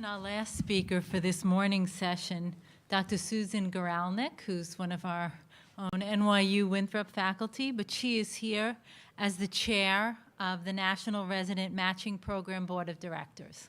And our last speaker for this morning's session, Dr. Susan Guralnick, who's one of our own NYU Winthrop faculty, but she is here as the chair of the National Resident Matching Program Board of Directors.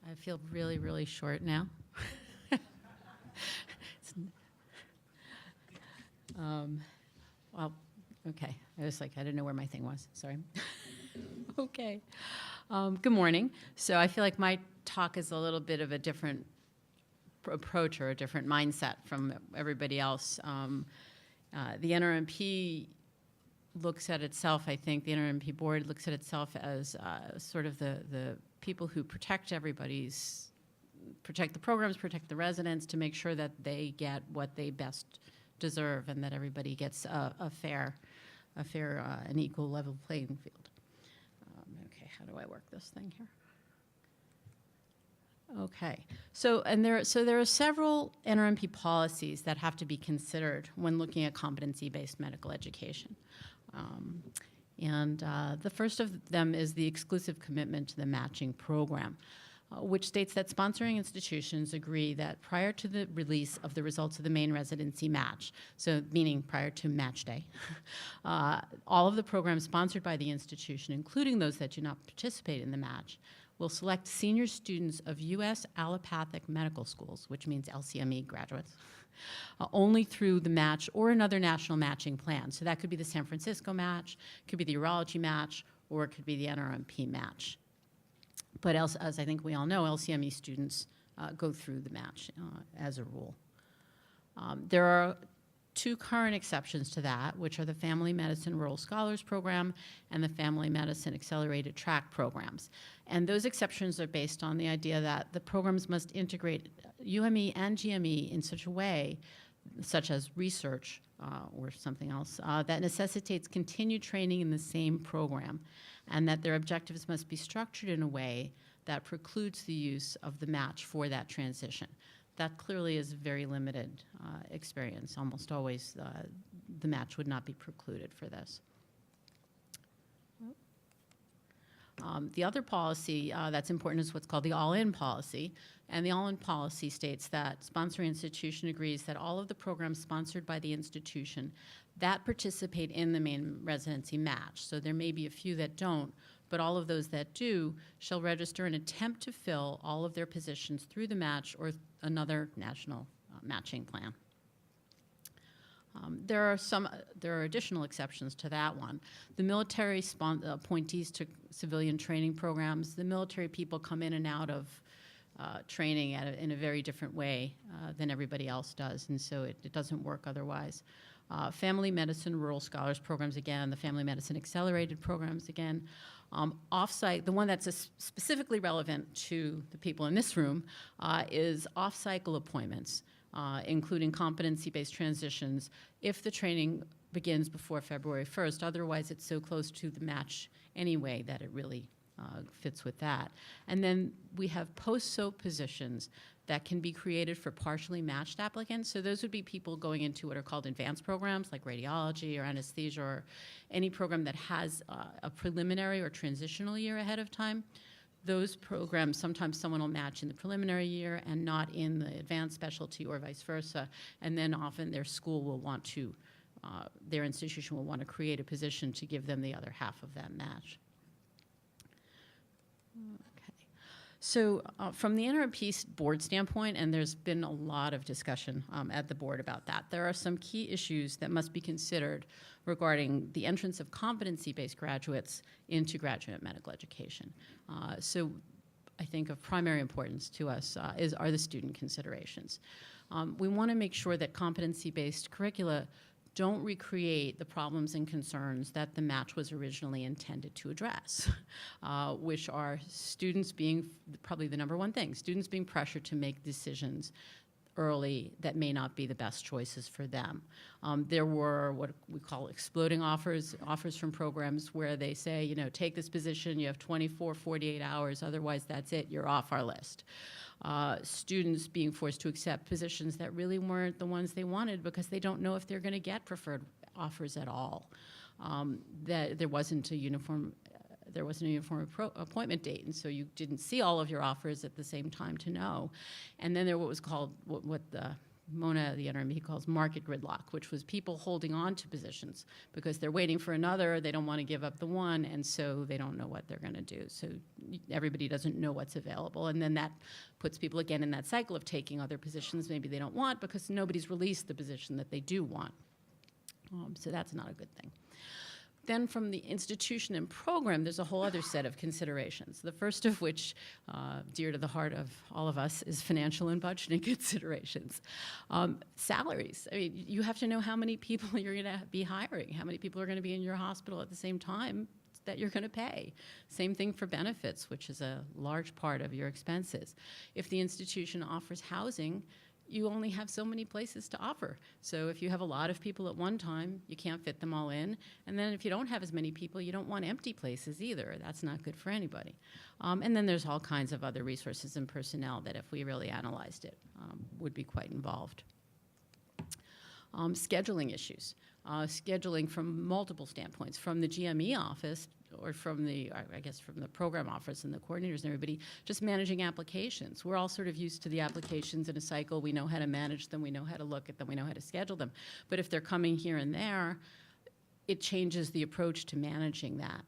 I feel really, really short now. Well, okay. I was like, I didn't know where my thing was. Sorry. Okay. Good morning. So I feel like my talk is a little bit of a different approach or a different mindset from everybody else. The NRMP looks at itself, I think, the NRMP board looks at itself as sort of the people who protect the programs, protect the residents to make sure that they get what they best deserve and that everybody gets a fair and equal level playing field. Okay, how do I work this thing here? Okay, so there are several NRMP policies that have to be considered when looking at competency-based medical education. The first of them is the exclusive commitment to the matching program, which states that sponsoring institutions agree that prior to the release of the results of the main residency match, so meaning prior to match day, all of the programs sponsored by the institution, including those that do not participate in the match, will select senior students of U.S. allopathic medical schools, which means LCME graduates, only through the match or another national matching plan. So that could be the San Francisco match, could be the urology match, or it could be the NRMP match. But as I think we all know, LCME students go through the match as a rule. There are two current exceptions to that, which are the Family Medicine Rural Scholars Program and the Family Medicine Accelerated Track programs. And those exceptions are based on the idea that the programs must integrate UME and GME in such a way, such as research or something else, that necessitates continued training in the same program, and that their objectives must be structured in a way that precludes the use of the match for that transition. That clearly is very limited experience. Almost always the match would not be precluded for this. The other policy that's important is what's called the Allin Policy. And the Allin Policy states that sponsoring institution agrees that all of the programs sponsored by the institution that participate in the main residency match, so there may be a few that don't, but all of those that do shall register and attempt to fill all of their positions through the match or another national matching plan. There are additional exceptions to that one. The military appointees to civilian training programs, the military people come in and out of training in a very different way than everybody else does, and so it doesn't work otherwise. Family Medicine Rural Scholars Programs, again, the Family Medicine Accelerated Programs, again. Off-site, the one that's specifically relevant to the people in this room is off-cycle appointments, including competency-based transitions, if the training begins before February 1st. Otherwise, it's so close to the match anyway that it really fits with that. And then we have post-SOAP positions that can be created for partially matched applicants. So those would be people going into what are called advanced programs like radiology or anesthesia or any program that has a preliminary or transitional year ahead of time. Those programs, sometimes someone will match in the preliminary year and not in the advanced specialty or vice versa. And then often their school will want to, their institution will want to create a position to give them the other half of that match. So from the NRMP board standpoint, and there's been a lot of discussion at the board about that, there are some key issues that must be considered regarding the entrance of competency-based graduates into graduate medical education. So I think of primary importance to us are the student considerations. We want to make sure that competency-based curricula don't recreate the problems and concerns that the match was originally intended to address, which are students being, probably the number one thing, students being pressured to make decisions early that may not be the best choices for them. There were what we call exploding offers from programs where they say, you know, take this position, you have 24, 48 hours, otherwise that's it, you're off our list. Students being forced to accept positions that really weren't the ones they wanted because they don't know if they're going to get preferred offers at all. That there wasn't a uniform appointment date, and so you didn't see all of your offers at the same time to know. And then there what was called, what Mona, the NRME, calls market gridlock, which was people holding on to positions because they're waiting for another, they don't want to give up the one, and so they don't know what they're going to do. So everybody doesn't know what's available, and then that puts people again in that cycle of taking other positions maybe they don't want because nobody's released the position that they do want. So that's not a good thing. Then from the institution and program, there's a whole other set of considerations. The first of which, dear to the heart of all of us, is financial and budgeting considerations. Salaries. I mean, you have to know how many people you're going to be hiring, how many people are going to be in your hospital at the same time that you're going to pay. Same thing for benefits, which is a large part of your expenses. If the institution offers housing, you only have so many places to offer. So if you have a lot of people at one time, you can't fit them all in. And then if you don't have as many people, you don't want empty places either. That's not good for anybody. And then there's all kinds of other resources and personnel that if we really analyzed it, would be quite involved. Scheduling issues. Scheduling from multiple standpoints, from the GME office or from the, I guess, from the program office and the coordinators and everybody, just managing applications. We're all sort of used to the applications in a cycle. We know how to manage them. We know how to look at them. We know how to schedule them. But if they're coming here and there, it changes the approach to managing that.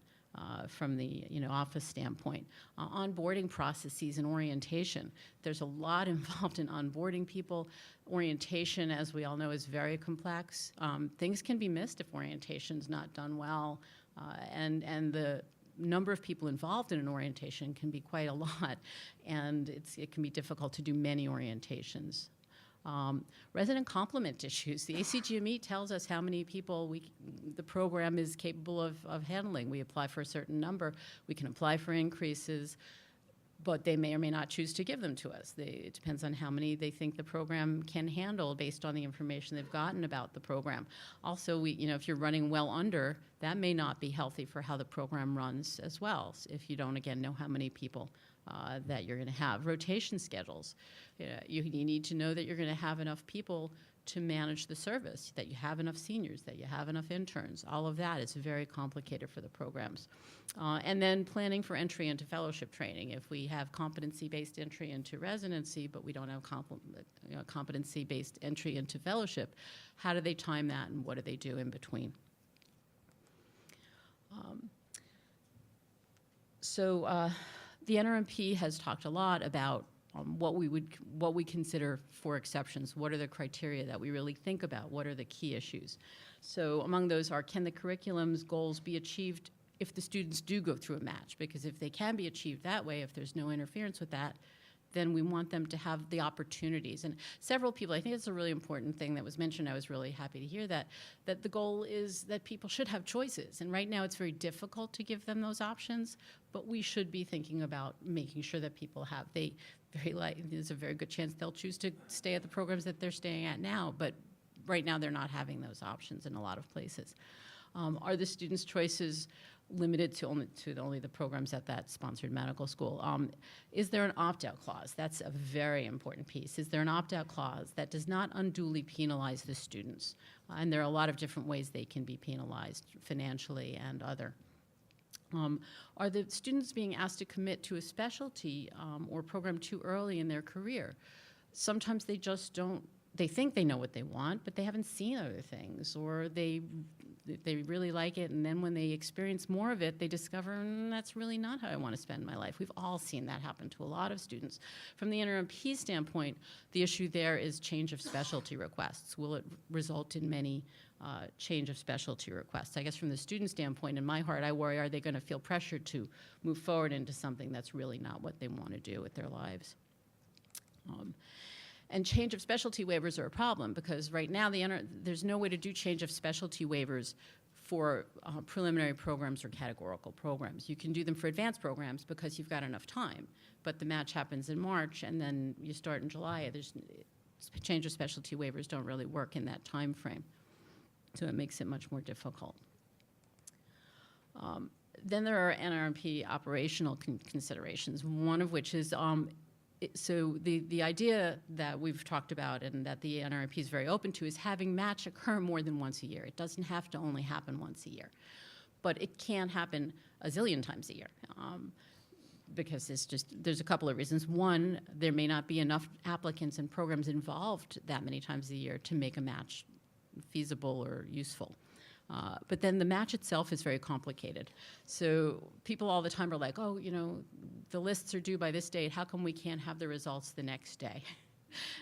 From the office standpoint. Onboarding processes and orientation. There's a lot involved in onboarding people. Orientation, as we all know, is very complex. Things can be missed if orientation's not done well, and the number of people involved in an orientation can be quite a lot, and it can be difficult to do many orientations. Resident complement issues. The ACGME tells us how many people the program is capable of handling. We apply for a certain number. We can apply for increases, but they may or may not choose to give them to us. It depends on how many they think the program can handle based on the information they've gotten about the program. Also, if you're running well under, that may not be healthy for how the program runs as well, if you don't, again, know how many people that you're going to have. Rotation schedules. You need to know that you're going to have enough people to manage the service, that you have enough seniors, that you have enough interns. All of that is very complicated for the programs. And then planning for entry into fellowship training. If we have competency-based entry into residency, but we don't have competency-based entry into fellowship, how do they time that and what do they do in between? The NRMP has talked a lot about what we consider for exceptions. What are the criteria that we really think about? What are the key issues? So among those are, can the curriculum's goals be achieved if the students do go through a match? Because if they can be achieved that way, if there's no interference with that, then we want them to have the opportunities. And several people, I think it's a really important thing that was mentioned. I was really happy to hear that the goal is that people should have choices. And right now it's very difficult to give them those options, but we should be thinking about making sure that people have, there's a very good chance they'll choose to stay at the programs that they're staying at now, but right now they're not having those options in a lot of places. Are the students' choices limited to only the programs at that sponsored medical school? Is there an opt-out clause? That's a very important piece. Is there an opt-out clause that does not unduly penalize the students? And there are a lot of different ways they can be penalized, financially and other. Are the students being asked to commit to a specialty or program too early in their career? Sometimes they just don't. They think they know what they want, but they haven't seen other things, or they really like it, and then when they experience more of it, they discover that's really not how I want to spend my life. We've all seen that happen to a lot of students. From the NRMP standpoint, the issue there is change of specialty requests. Will it result in many change of specialty requests? I guess from the student standpoint, in my heart, I worry, are they going to feel pressured to move forward into something that's really not what they want to do with their lives? And change of specialty waivers are a problem because right now there's no way to do change of specialty waivers for preliminary programs or categorical programs. You can do them for advanced programs because you've got enough time, but the match happens in March and then you start in July. change of specialty waivers don't really work in that time frame. So it makes it much more difficult. Then there are NRMP operational considerations, one of which is, so the idea that we've talked about and that the NRMP is very open to is having match occur more than once a year. It doesn't have to only happen once a year, but it can happen a zillion times a year. Because there's a couple of reasons. One, there may not be enough applicants and programs involved that many times a year to make a match feasible or useful. But then the match itself is very complicated. So people all the time are like, oh, you know, the lists are due by this date. How come we can't have the results the next day?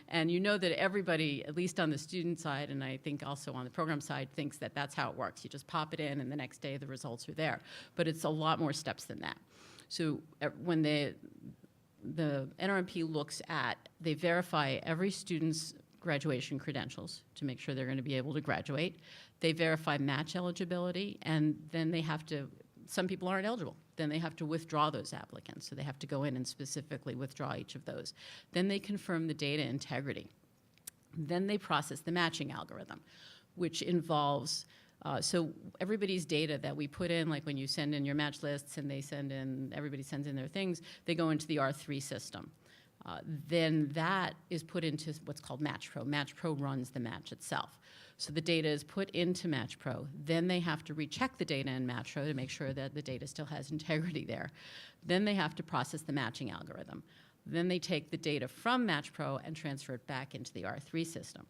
And you know that everybody, at least on the student side, and I think also on the program side, thinks that that's how it works. You just pop it in, and the next day the results are there. But it's a lot more steps than that. So when the NRMP looks at, they verify every student's graduation credentials to make sure they're going to be able to graduate. They verify match eligibility, and then they have to, some people aren't eligible. Then they have to withdraw those applicants. So they have to go in and specifically withdraw each of those. Then they confirm the data integrity. Then they process the matching algorithm, which involves, so everybody's data that we put in, like when you send in your match lists and they send in, everybody sends in their things, they go into the R3 system. Then that is put into what's called MatchPro. MatchPro runs the match itself. So the data is put into MatchPro. Then they have to recheck the data in MatchPro to make sure that the data still has integrity there. Then they have to process the matching algorithm. Then they take the data from MatchPro and transfer it back into the R3 system.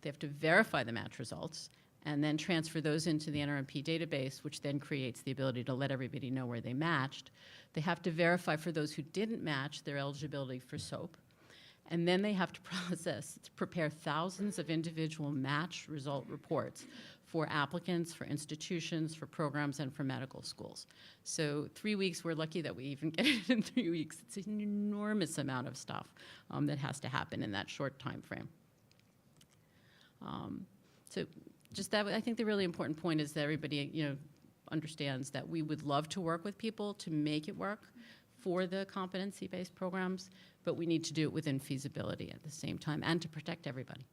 They have to verify the match results and then transfer those into the NRMP database, which then creates the ability to let everybody know where they matched. They have to verify for those who didn't match their eligibility for SOAP. And then they have to prepare thousands of individual match result reports for applicants, for institutions, for programs, and for medical schools. So 3 weeks, we're lucky that we even get it in 3 weeks. It's an enormous amount of stuff that has to happen in that short time frame. So just that, I think the really important point is that everybody, understands that we would love to work with people to make it work for the competency-based programs, but we need to do it within feasibility at the same time and to protect everybody.